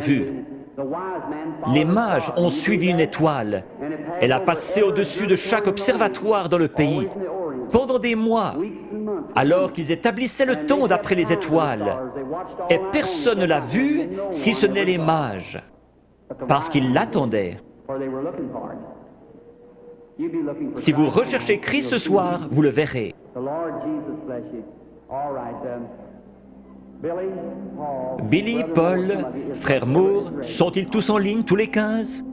vue. Les mages ont suivi une étoile. Elle a passé au-dessus de chaque observatoire dans le pays pendant des mois, alors qu'ils établissaient le temps d'après les étoiles. Et personne ne l'a vue si ce n'est les mages, parce qu'ils l'attendaient. Si vous recherchez Christ ce soir, vous le verrez. Billy, Paul, frère Moore, sont-ils tous en ligne, tous les 15?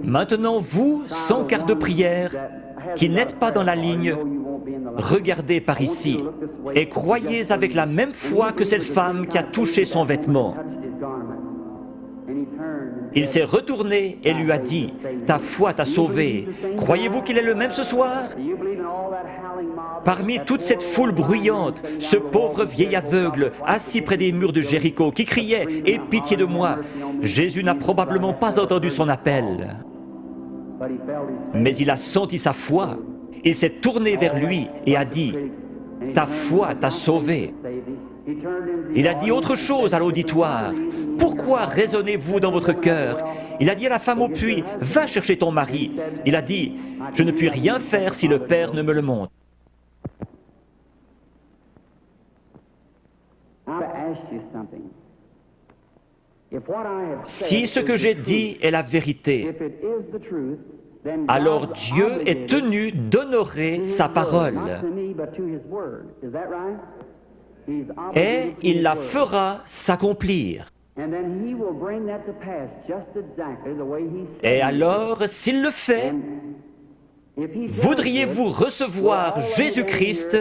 Maintenant, vous, sans carte de prière, qui n'êtes pas dans la ligne, regardez par ici et croyez avec la même foi que cette femme qui a touché son vêtement. Il s'est retourné et lui a dit, « Ta foi t'a sauvé. Croyez-vous qu'il est le même ce soir ?» Parmi toute cette foule bruyante, ce pauvre vieil aveugle, assis près des murs de Jéricho, qui criait « Aie pitié de moi !» Jésus n'a probablement pas entendu son appel. Mais il a senti sa foi. Il s'est tourné vers lui et a dit, « Ta foi t'a sauvé. » Il a dit autre chose à l'auditoire. « Pourquoi raisonnez-vous dans votre cœur ?» Il a dit à la femme au puits, « Va chercher ton mari. » Il a dit, « Je ne puis rien faire si le Père ne me le montre. » Si ce que j'ai dit est la vérité, alors Dieu est tenu d'honorer sa parole. Et il la fera s'accomplir. Et alors, s'il le fait, voudriez-vous recevoir Jésus-Christ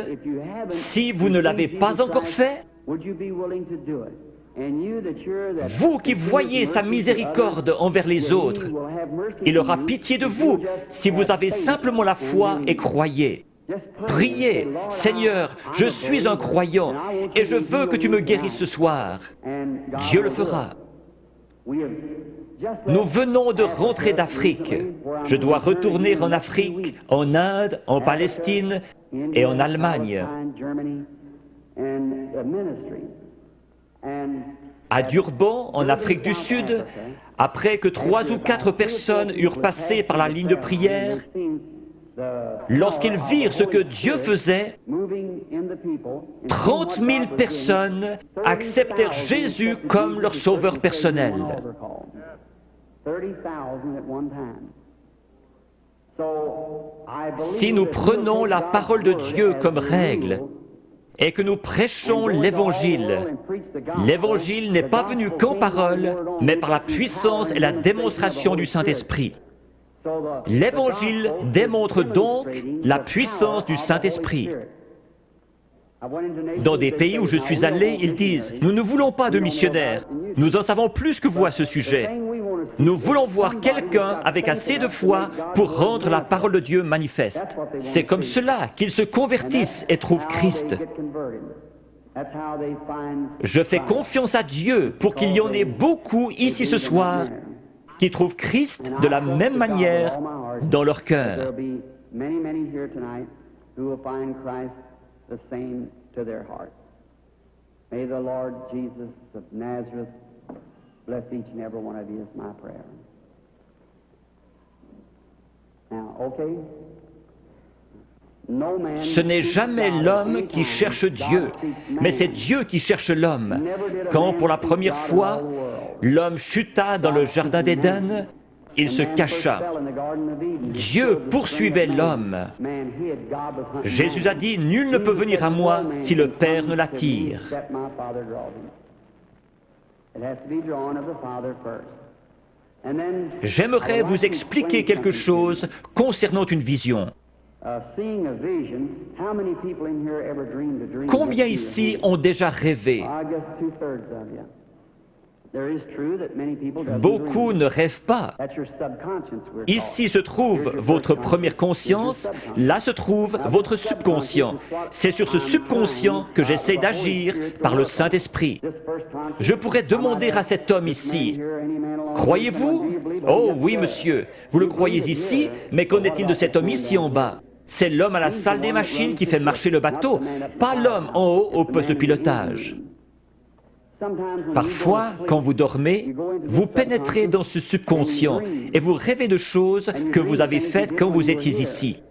si vous ne l'avez pas encore fait? Vous qui voyez sa miséricorde envers les autres, il aura pitié de vous si vous avez simplement la foi et croyez. Priez, « Seigneur, je suis un croyant et je veux que tu me guérisses ce soir. » Dieu le fera. Nous venons de rentrer d'Afrique. Je dois retourner en Afrique, en Inde, en Palestine et en Allemagne. À Durban, en Afrique du Sud, après que 3 ou 4 personnes eurent passé par la ligne de prière, lorsqu'ils virent ce que Dieu faisait, 30 000 personnes acceptèrent Jésus comme leur sauveur personnel. Si nous prenons la parole de Dieu comme règle et que nous prêchons l'Évangile, l'Évangile n'est pas venu qu'en parole, mais par la puissance et la démonstration du Saint-Esprit. L'Évangile démontre donc la puissance du Saint-Esprit. Dans des pays où je suis allé, ils disent « Nous ne voulons pas de missionnaires, nous en savons plus que vous à ce sujet. Nous voulons voir quelqu'un avec assez de foi pour rendre la parole de Dieu manifeste. » C'est comme cela qu'ils se convertissent et trouvent Christ. Je fais confiance à Dieu pour qu'il y en ait beaucoup ici ce soir qui trouvent Christ de la même manière dans leur cœur. May the Lord Jesus of Nazareth bless each and every one of you is my prayer. Now, okay? Ce n'est jamais l'homme qui cherche Dieu, mais c'est Dieu qui cherche l'homme. Quand, pour la première fois, l'homme chuta dans le jardin d'Éden, il se cacha. Dieu poursuivait l'homme. Jésus a dit, « Nul ne peut venir à moi si le Père ne l'attire. » J'aimerais vous expliquer quelque chose concernant une vision. Combien ici ont déjà rêvé? Beaucoup ne rêvent pas. Ici se trouve votre première conscience, là se trouve votre subconscient. C'est sur ce subconscient que j'essaie d'agir par le Saint-Esprit. Je pourrais demander à cet homme ici, « Croyez-vous? » « Oh oui, monsieur, vous le croyez ici, mais qu'en est-il de cet homme ici en bas? » C'est l'homme à la salle des machines qui fait marcher le bateau, pas l'homme en haut au poste de pilotage. Parfois, quand vous dormez, vous pénétrez dans ce subconscient et vous rêvez de choses que vous avez faites quand vous étiez ici.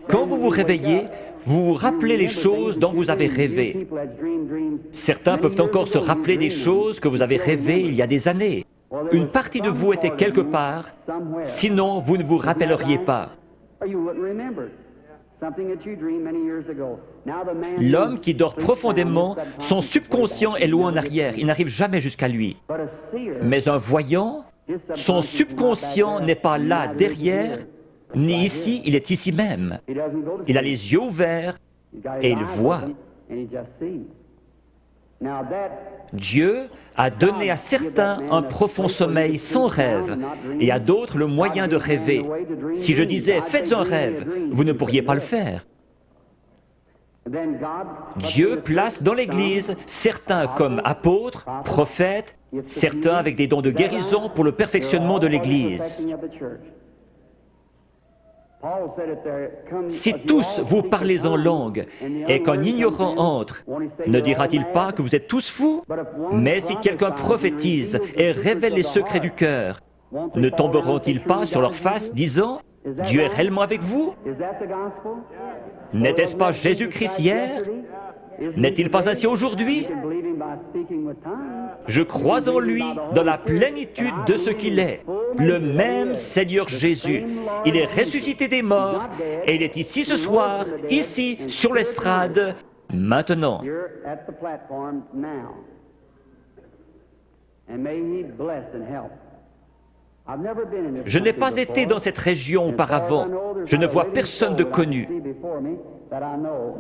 Quand vous vous réveillez, vous vous rappelez les choses dont vous avez rêvé. Certains peuvent encore se rappeler des choses que vous avez rêvées il y a des années. Une partie de vous était quelque part, sinon vous ne vous rappelleriez pas. L'homme qui dort profondément, son subconscient est loin en arrière, il n'arrive jamais jusqu'à lui. Mais un voyant, son subconscient n'est pas là derrière, ni ici, il est ici même. Il a les yeux ouverts et il voit. Dieu a donné à certains un profond sommeil sans rêve et à d'autres le moyen de rêver. Si je disais « faites un rêve », vous ne pourriez pas le faire. Dieu place dans l'Église certains comme apôtres, prophètes, certains avec des dons de guérison pour le perfectionnement de l'Église. Si tous vous parlez en langue et qu'un ignorant entre, ne dira-t-il pas que vous êtes tous fous? Mais si quelqu'un prophétise et révèle les secrets du cœur, ne tomberont-ils pas sur leur face disant « Dieu est réellement avec vous » N'était-ce pas Jésus-Christ hier? N'est-il pas ainsi aujourd'hui? Je crois en lui dans la plénitude de ce qu'il est, le même Seigneur Jésus. Il est ressuscité des morts et il est ici ce soir, ici, sur l'estrade, maintenant. Je n'ai pas été dans cette région auparavant. Je ne vois personne de connu.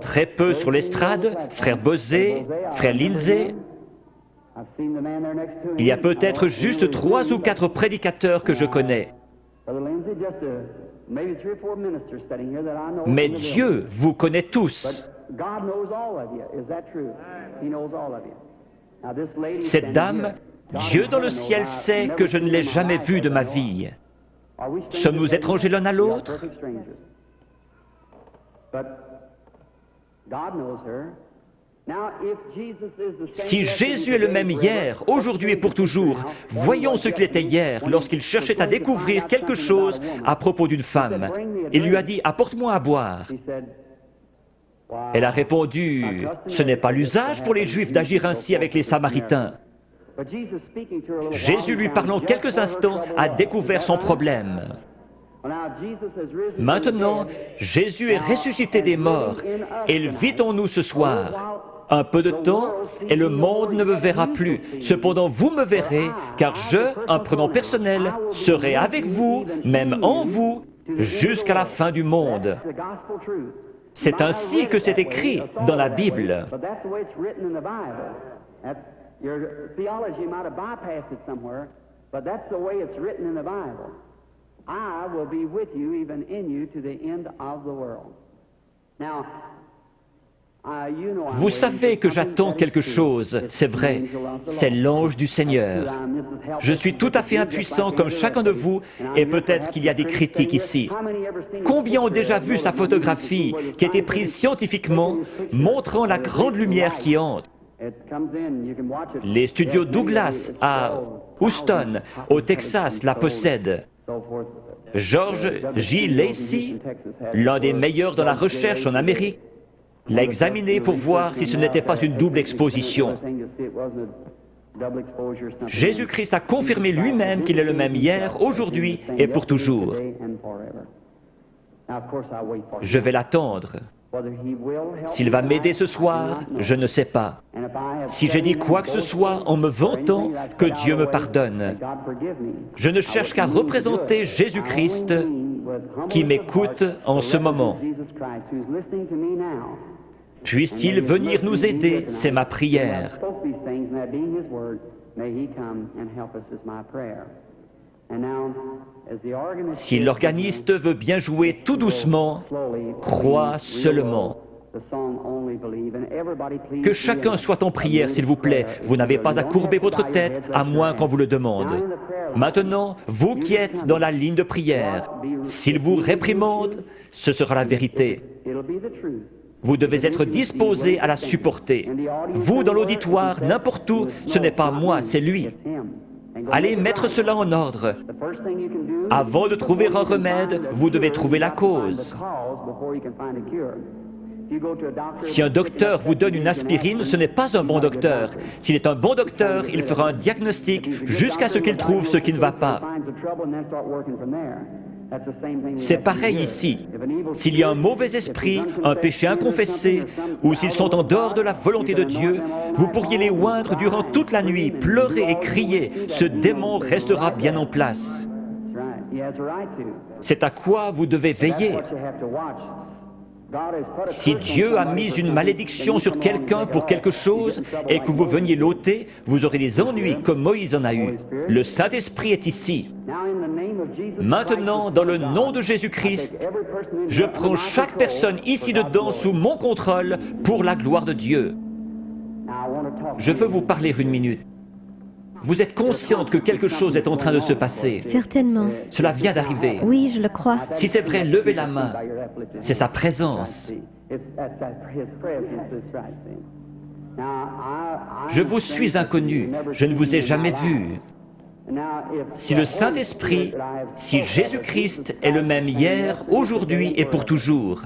Très peu sur l'estrade, frère Bosé, frère Lindsay. Il y a peut-être juste 3 ou 4 prédicateurs que je connais. Mais Dieu vous connaît tous. Cette dame, Dieu dans le ciel sait que je ne l'ai jamais vue de ma vie. Sommes-nous étrangers l'un à l'autre? Si Jésus est le même hier, aujourd'hui et pour toujours, voyons ce qu'il était hier lorsqu'il cherchait à découvrir quelque chose à propos d'une femme. Il lui a dit « Apporte-moi à boire ». Elle a répondu « Ce n'est pas l'usage pour les Juifs d'agir ainsi avec les Samaritains ». Jésus, lui parlant quelques instants, a découvert son problème. Maintenant, Jésus est ressuscité des morts et il vit en nous ce soir. Un peu de temps et le monde ne me verra plus. Cependant, vous me verrez, car je, un prénom personnel, serai avec vous, même en vous, jusqu'à la fin du monde. C'est ainsi que c'est écrit dans la Bible. Your theology might have bypassed it somewhere, but that's the way it's written in the Bible. I will be with you, even in you, to the end of the world. Now, vous savez que j'attends quelque chose, c'est vrai, c'est l'ange du Seigneur. Je suis tout à fait impuissant comme chacun de vous, et peut-être qu'il y a des critiques ici. Combien ont déjà vu sa photographie qui a été prise scientifiquement, montrant la grande lumière qui entre? Les studios Douglas à Houston, au Texas, la possèdent. George J. Lacey, l'un des meilleurs dans la recherche en Amérique, l'a examiné pour voir si ce n'était pas une double exposition. Jésus-Christ a confirmé lui-même qu'il est le même hier, aujourd'hui et pour toujours. Je vais l'attendre. S'il va m'aider ce soir, je ne sais pas. Si j'ai dit quoi que ce soit en me vantant, que Dieu me pardonne. Je ne cherche qu'à représenter Jésus-Christ qui m'écoute en ce moment. Puisse-t-il venir nous aider, c'est ma prière. Si l'organiste veut bien jouer tout doucement, crois seulement. Que chacun soit en prière, s'il vous plaît. Vous n'avez pas à courber votre tête, à moins qu'on vous le demande. Maintenant, vous qui êtes dans la ligne de prière, s'il vous réprimande, ce sera la vérité. Vous devez être disposé à la supporter. Vous, dans l'auditoire, n'importe où, ce n'est pas moi, c'est lui. Allez mettre cela en ordre. Avant de trouver un remède, vous devez trouver la cause. Si un docteur vous donne une aspirine, ce n'est pas un bon docteur. S'il est un bon docteur, il fera un diagnostic jusqu'à ce qu'il trouve ce qui ne va pas. C'est pareil ici. S'il y a un mauvais esprit, un péché inconfessé, ou s'ils sont en dehors de la volonté de Dieu, vous pourriez les oindre durant toute la nuit, pleurer et crier. Ce démon restera bien en place. C'est à quoi vous devez veiller. Si Dieu a mis une malédiction sur quelqu'un pour quelque chose et que vous veniez l'ôter, vous aurez des ennuis comme Moïse en a eu. Le Saint-Esprit est ici. Maintenant, dans le nom de Jésus-Christ, je prends chaque personne ici dedans sous mon contrôle pour la gloire de Dieu. Je veux vous parler une minute. Vous êtes consciente que quelque chose est en train de se passer. Certainement. Cela vient d'arriver. Oui, je le crois. Si c'est vrai, levez la main. C'est sa présence. Je vous suis inconnu. Je ne vous ai jamais vu. Si le Saint-Esprit, si Jésus-Christ est le même hier, aujourd'hui et pour toujours,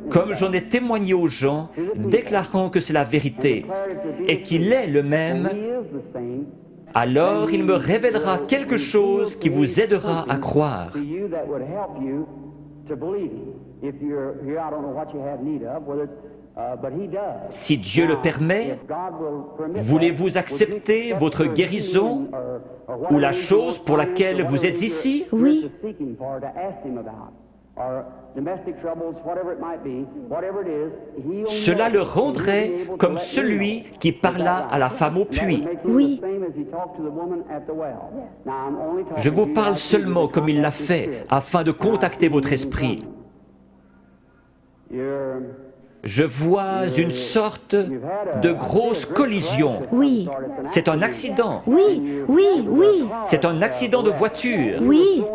comme j'en ai témoigné aux gens, déclarant que c'est la vérité et qu'il est le même, alors il me révélera quelque chose qui vous aidera à croire. Si Dieu le permet, voulez-vous accepter votre guérison ou la chose pour laquelle vous êtes ici? Oui. Cela le rendrait comme celui qui parla à la femme au puits. Oui. Je vous parle seulement comme il l'a fait, afin de contacter votre esprit. Je vois une sorte de grosse collision. Oui. C'est un accident. Oui, oui, oui. C'est un accident de voiture. Oui.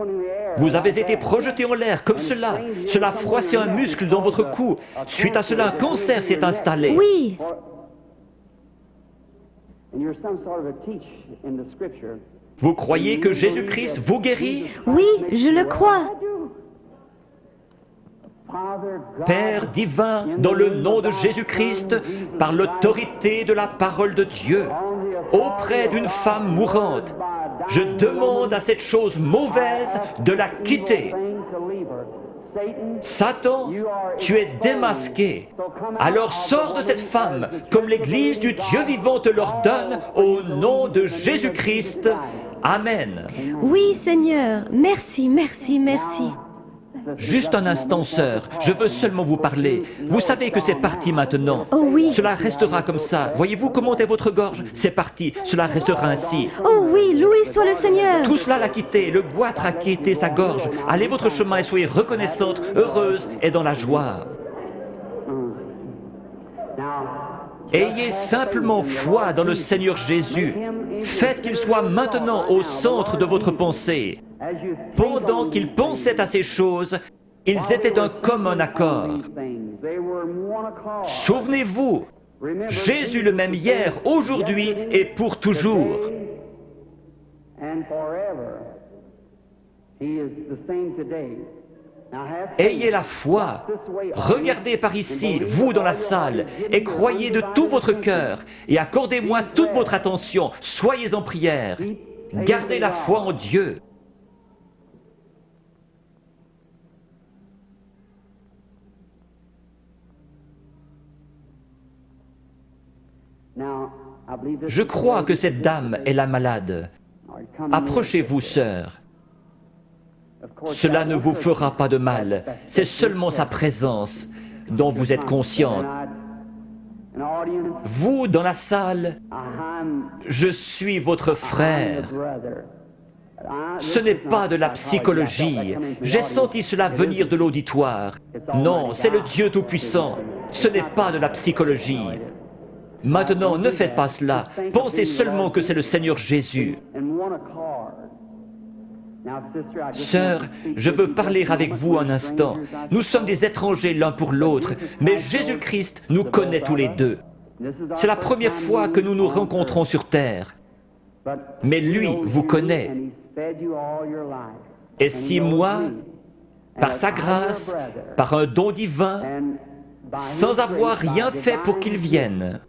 Vous avez été projeté en l'air comme cela. Cela a froissé un muscle dans votre cou. Suite à cela, un cancer s'est installé. Oui. Vous croyez que Jésus-Christ vous guérit? Oui, je le crois. Père divin, dans le nom de Jésus-Christ, par l'autorité de la parole de Dieu, auprès d'une femme mourante, je demande à cette chose mauvaise de la quitter. Satan, tu es démasqué. Alors sors de cette femme, comme l'Église du Dieu vivant te l'ordonne, au nom de Jésus-Christ. Amen. Oui, Seigneur. Merci, merci, merci. Juste un instant, sœur, je veux seulement vous parler. Vous savez que c'est parti maintenant. Oh oui. Cela restera comme ça. Voyez-vous comment est votre gorge? C'est parti, cela restera ainsi. Oh oui, loué soit le Seigneur. Tout cela l'a quitté, le goitre a quitté sa gorge. Allez votre chemin et soyez reconnaissante, heureuse et dans la joie. Ayez simplement foi dans le Seigneur Jésus. Faites qu'il soit maintenant au centre de votre pensée. Pendant qu'ils pensaient à ces choses, ils étaient d'un commun accord. Souvenez-vous, Jésus le même hier, aujourd'hui et pour toujours. Ayez la foi. Regardez par ici, vous dans la salle, et croyez de tout votre cœur, et accordez-moi toute votre attention. Soyez en prière. Gardez la foi en Dieu. Je crois que cette dame est la malade. Approchez-vous, sœur. Cela ne vous fera pas de mal. C'est seulement sa présence dont vous êtes consciente. Vous, dans la salle, je suis votre frère. Ce n'est pas de la psychologie. J'ai senti cela venir de l'auditoire. Non, c'est le Dieu Tout-Puissant. Ce n'est pas de la psychologie. Maintenant, ne faites pas cela. Pensez seulement que c'est le Seigneur Jésus. Sœur, je veux parler avec vous un instant. Nous sommes des étrangers l'un pour l'autre, mais Jésus-Christ nous connaît tous les deux. C'est la première fois que nous nous rencontrons sur terre. Mais lui vous connaît. Et si moi, par sa grâce, par un don divin, sans avoir rien fait pour qu'il vienne,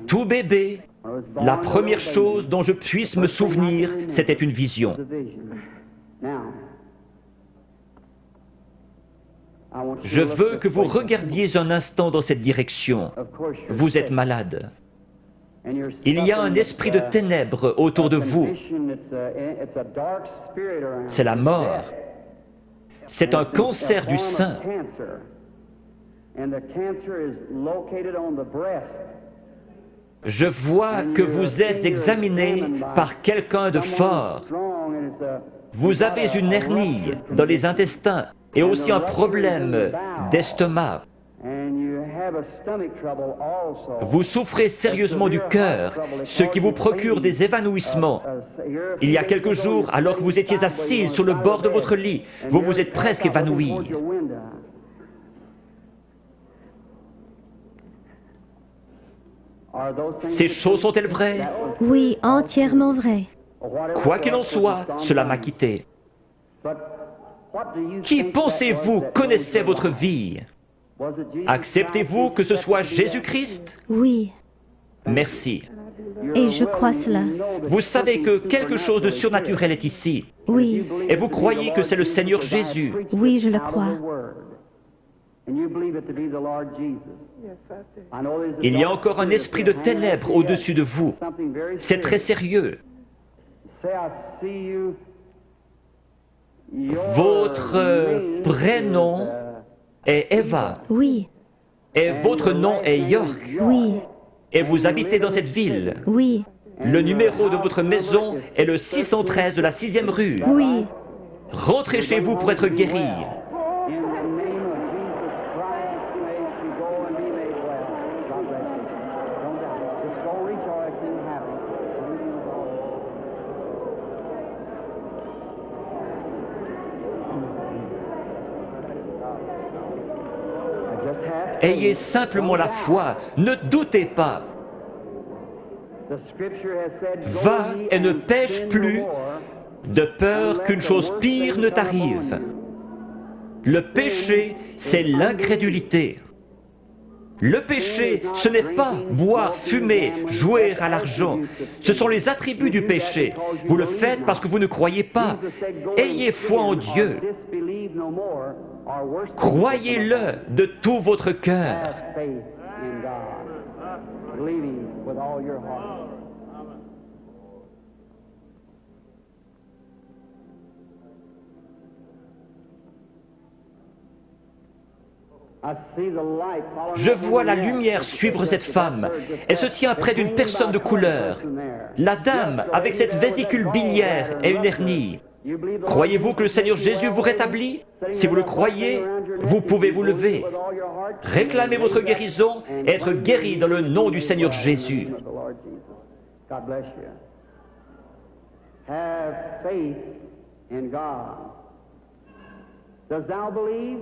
tout bébé, la première chose dont je puisse me souvenir, c'était une vision. Je veux que vous regardiez un instant dans cette direction. Vous êtes malade. Il y a un esprit de ténèbres autour de vous. C'est la mort. C'est un cancer du sein. Je vois que vous êtes examiné par quelqu'un de fort. Vous avez une hernie dans les intestins et aussi un problème d'estomac. Vous souffrez sérieusement du cœur, ce qui vous procure des évanouissements. Il y a quelques jours, alors que vous étiez assise sur le bord de votre lit, vous vous êtes presque évanoui. Ces choses sont-elles vraies? Oui, entièrement vrai. Quoi qu'il en soit, cela m'a quitté. Qui pensez-vous connaissait votre vie? Acceptez-vous que ce soit Jésus-Christ? Oui, Merci. et je crois cela. Vous savez que quelque chose de surnaturel est ici. Oui, Et vous croyez que c'est le Seigneur Jésus. oui, je le crois. Il y a encore un esprit de ténèbres au-dessus de vous. C'est très sérieux. Votre prénom est Eva. Oui, Et votre nom est York. oui, Et vous habitez dans cette ville. oui, Le numéro de votre maison est le 613 de la 6e rue. oui. Rentrez chez vous pour être guéri. Ayez simplement la foi, ne doutez pas. Va et ne pêche plus, de peur qu'une chose pire ne t'arrive. Le péché, c'est l'incrédulité. Le péché, ce n'est pas boire, fumer, jouer à l'argent. Ce sont les attributs du péché. Vous le faites parce que vous ne croyez pas. Ayez foi en Dieu. Croyez-le de tout votre cœur. Je vois la lumière suivre cette femme. Elle se tient près d'une personne de couleur. La dame, avec cette vésicule biliaire et une hernie. Croyez-vous que le Seigneur Jésus vous rétablit? Si vous le croyez, vous pouvez vous lever. Réclamez votre guérison et être guéri dans le nom du Seigneur Jésus. Have faith in God. Does thou believe?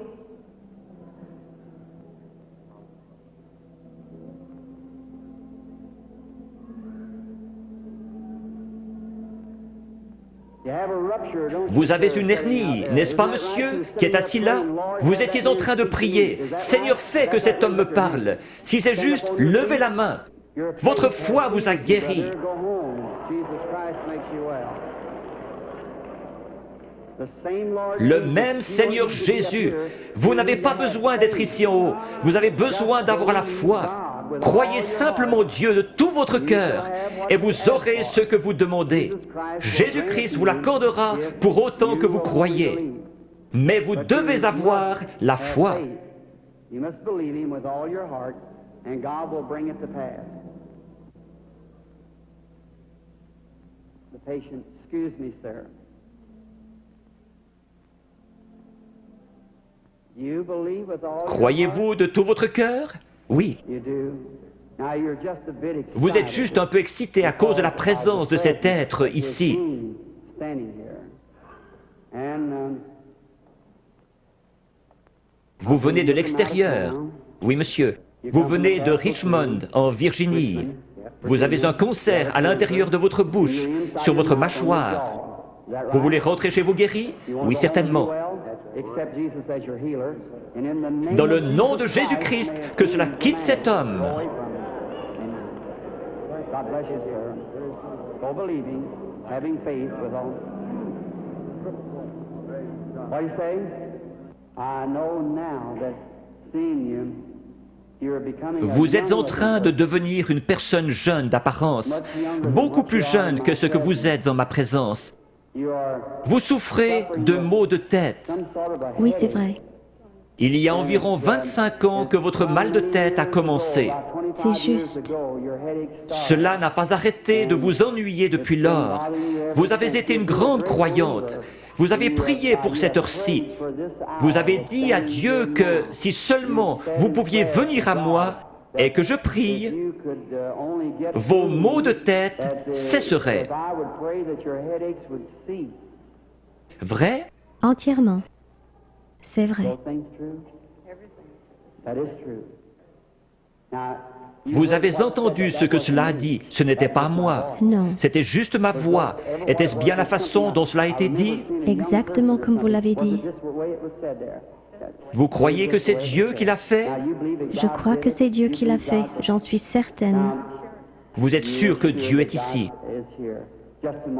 Vous avez une hernie, n'est-ce pas, monsieur, qui est assis là? Vous étiez en train de prier. Seigneur, fais que cet homme me parle. Si c'est juste, levez la main. Votre foi vous a guéri. Le même Seigneur Jésus. Vous n'avez pas besoin d'être ici en haut. Vous avez besoin d'avoir la foi. Croyez simplement Dieu de tout votre cœur et vous aurez ce que vous demandez. Jésus-Christ vous l'accordera pour autant que vous croyez. Mais vous devez avoir la foi. Croyez-vous de tout votre cœur? Oui. You do. Now you're just a bit excited. Vous êtes juste un peu excité à cause de la présence de cet être ici. Standing here. And, Vous venez de l'extérieur. Oui, monsieur. Vous venez de Richmond, en Virginie. Vous avez un concert à l'intérieur de votre bouche, sur votre mâchoire. Vous voulez rentrer chez vous guéri? Oui, certainement. Dans le nom de Jésus-Christ, que cela quitte cet homme. God bless you, sir. So believing, having faith with all. What do you say? I know now that seeing you, you're becoming a Vous êtes en young train de devenir une personne jeune d'apparence, beaucoup plus jeune que ce que vous êtes en ma présence. You are Vous souffrez de maux de tête. some sort of a Oui, c'est headache. vrai. Il y a environ 25 ans que votre mal de tête a commencé. C'est juste. Cela n'a pas arrêté de vous ennuyer depuis lors. Vous avez été une grande croyante. Vous avez prié pour cette heure-ci. Vous avez dit à Dieu que si seulement vous pouviez venir à moi et que je prie, vos maux de tête cesseraient. Vrai? Entièrement. C'est vrai. Vous avez entendu ce que cela a dit. Ce n'était pas moi. Non. C'était juste ma voix. Était-ce bien la façon dont cela a été dit? Exactement comme vous l'avez dit. Vous croyez que c'est Dieu qui l'a fait? Je crois que c'est Dieu qui l'a fait. J'en suis certaine. Vous êtes sûr que Dieu est ici?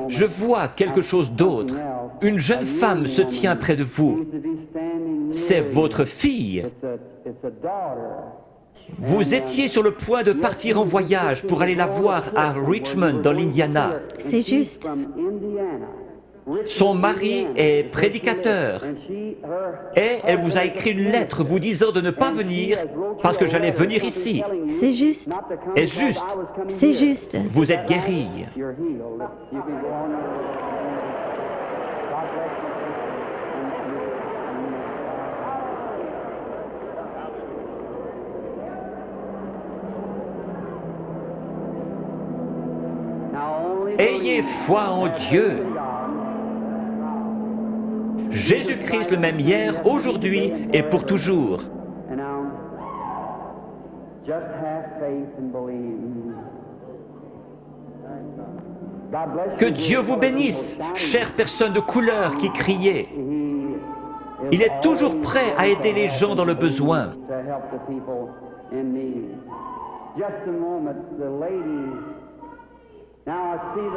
Je vois quelque chose d'autre. Une jeune femme se tient près de vous. C'est votre fille. Vous étiez sur le point de partir en voyage pour aller la voir à Richmond, dans l'Indiana. C'est juste. Son mari est prédicateur et elle vous a écrit une lettre vous disant de ne pas venir parce que j'allais venir ici. C'est juste. Est-ce juste? C'est juste. Vous êtes guéri. Ayez foi en Dieu. Jésus-Christ le même hier, aujourd'hui et pour toujours. Que Dieu vous bénisse, chère personne de couleur qui criait. Il est toujours prêt à aider les gens dans le besoin.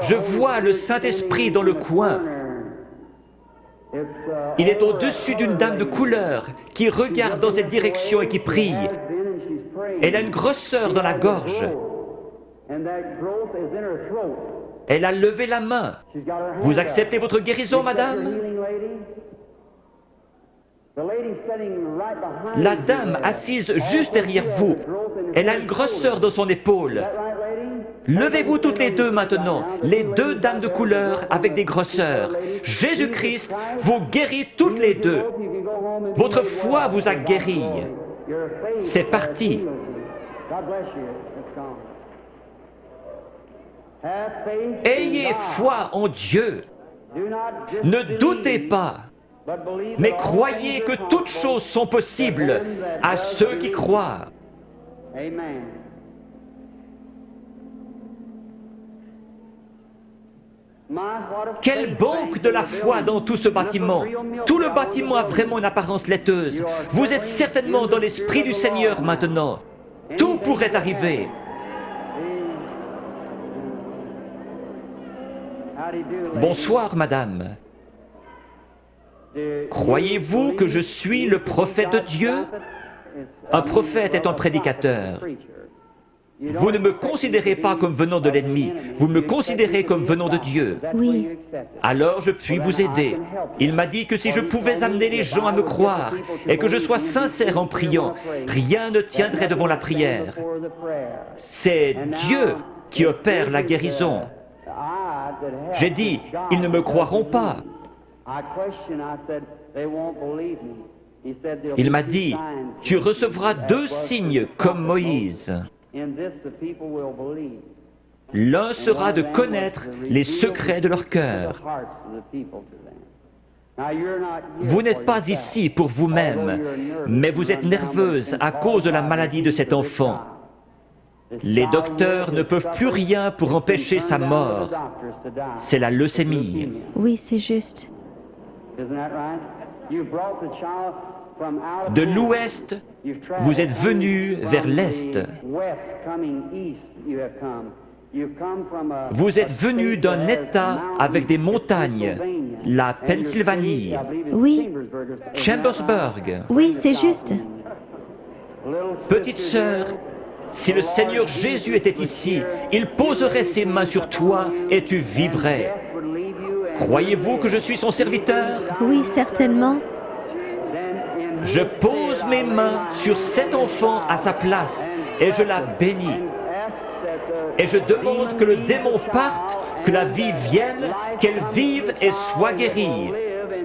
Je vois le Saint-Esprit dans le coin. Il est au-dessus d'une dame de couleur qui regarde dans cette direction et qui prie. Elle a une grosseur dans la gorge. Elle a levé la main. Vous acceptez votre guérison, madame? La dame assise juste derrière vous, elle a une grosseur dans son épaule. Levez-vous toutes les deux maintenant, les deux dames de couleur avec des grosseurs. Jésus-Christ vous guérit toutes les deux. Votre foi vous a guéri. C'est parti. Ayez foi en Dieu. Ne doutez pas, mais croyez que toutes choses sont possibles à ceux qui croient. Quelle banque de la foi dans tout ce bâtiment! Tout le bâtiment a vraiment une apparence laiteuse. Vous êtes certainement dans l'Esprit du Seigneur maintenant. Tout pourrait arriver. Bonsoir, madame. Croyez-vous que je suis le prophète de Dieu? Un prophète est un prédicateur. Vous ne me considérez pas comme venant de l'ennemi, vous me considérez comme venant de Dieu. Oui. Alors je puis vous aider. Il m'a dit que si je pouvais amener les gens à me croire et que je sois sincère en priant, rien ne tiendrait devant la prière. C'est Dieu qui opère la guérison. J'ai dit, ils ne me croiront pas. Il m'a dit, tu recevras 2 signes comme Moïse. L'un sera de connaître les secrets de leur cœur. Vous n'êtes pas ici pour vous-même, mais vous êtes nerveuse à cause de la maladie de cet enfant. Les docteurs ne peuvent plus rien pour empêcher sa mort. C'est la leucémie. Oui, c'est juste. De l'ouest, vous êtes venu vers l'est. Vous êtes venu d'un État avec des montagnes, la Pennsylvanie, Oui, Chambersburg. oui, c'est juste. Petite sœur, si le Seigneur Jésus était ici, il poserait ses mains sur toi et tu vivrais. Croyez-vous que je suis son serviteur? Oui, certainement. Je pose mes mains sur cet enfant à sa place et je la bénis. Et je demande que le démon parte, que la vie vienne, qu'elle vive et soit guérie.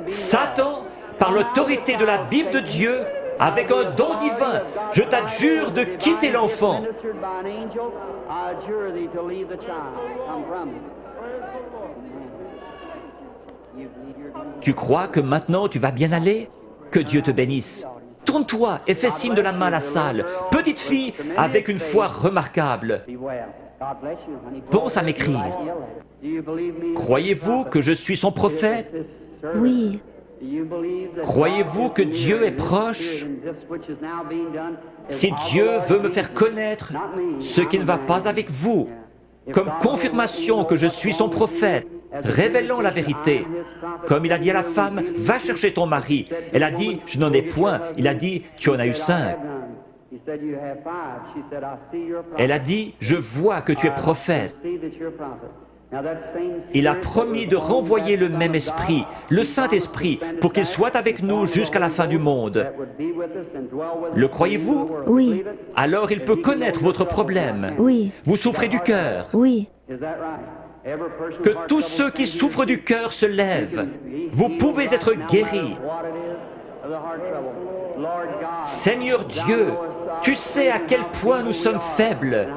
Satan, par l'autorité de la Bible de Dieu, avec un don divin, je t'adjure de quitter l'enfant. Tu crois que maintenant tu vas bien aller? Que Dieu te bénisse. Tourne-toi et fais signe de la main à la salle. Petite fille avec une foi remarquable. Pense à m'écrire. Croyez-vous que je suis son prophète? Oui, Croyez-vous que Dieu est proche? Si Dieu veut me faire connaître ce qui ne va pas avec vous, comme confirmation que je suis son prophète, révélant la vérité. Comme il a dit à la femme, va chercher ton mari. Elle a dit, je n'en ai point. Il a dit, tu en as eu 5. Elle a dit, je vois que tu es prophète. Il a promis de renvoyer le même esprit, le Saint-Esprit, pour qu'il soit avec nous jusqu'à la fin du monde. Le croyez-vous? oui, Alors il peut connaître votre problème. oui, Vous souffrez du cœur. oui. Que tous ceux qui souffrent du cœur se lèvent. Vous pouvez être guéris. Seigneur Dieu, tu sais à quel point nous sommes faibles.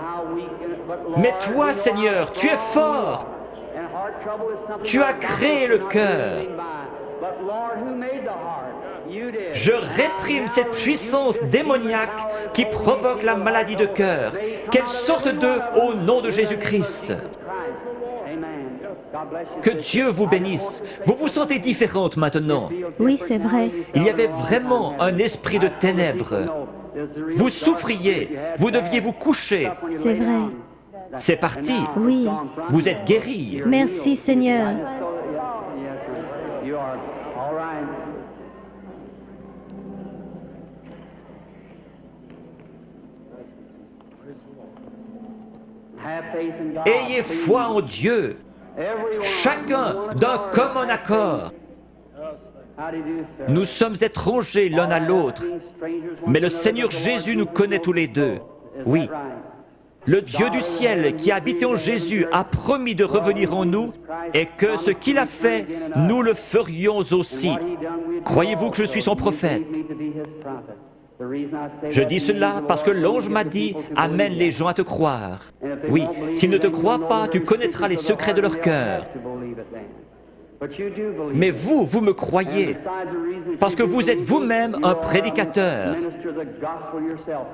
Mais toi, Seigneur, tu es fort. Tu as créé le cœur. Je réprime cette puissance démoniaque qui provoque la maladie de cœur. Qu'elle sorte d'eux au nom de Jésus-Christ. Que Dieu vous bénisse. Vous vous sentez différente maintenant. Oui, c'est vrai. Il y avait vraiment un esprit de ténèbres. Vous souffriez. Vous deviez vous coucher. C'est vrai. C'est parti. Oui. Vous êtes guéri. Merci, Seigneur. Ayez foi en Dieu. Chacun d'un commun accord. Nous sommes étrangers l'un à l'autre, mais le Seigneur Jésus nous connaît tous les deux. Oui. Le Dieu du ciel qui habite en Jésus a promis de revenir en nous et que ce qu'il a fait, nous le ferions aussi. Croyez-vous que je suis son prophète? Je dis cela parce que l'ange m'a dit « Amène les gens à te croire ». Oui, s'ils ne te croient pas, tu connaîtras les secrets de leur cœur. Mais vous, vous me croyez, parce que vous êtes vous-même un prédicateur.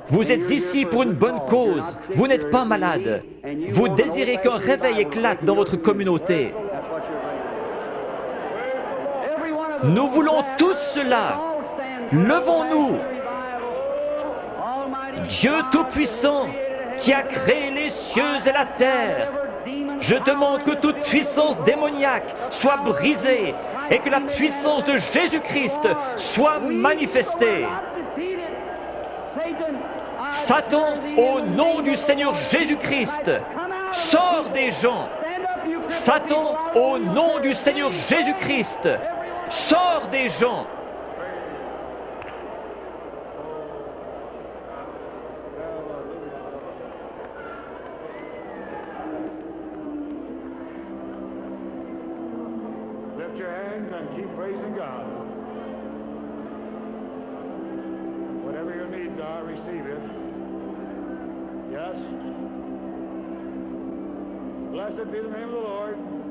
Vous êtes ici pour une bonne cause. Vous n'êtes pas malade. Vous désirez qu'un réveil éclate dans votre communauté. Nous voulons tous cela. Levons-nous. Dieu Tout-Puissant, qui a créé les cieux et la terre, je demande que toute puissance démoniaque soit brisée et que la puissance de Jésus-Christ soit manifestée. Satan, au nom du Seigneur Jésus-Christ, sors des gens. Satan, au nom du Seigneur Jésus-Christ, sors des gens. I receive it. Yes. Blessed be the name of the Lord.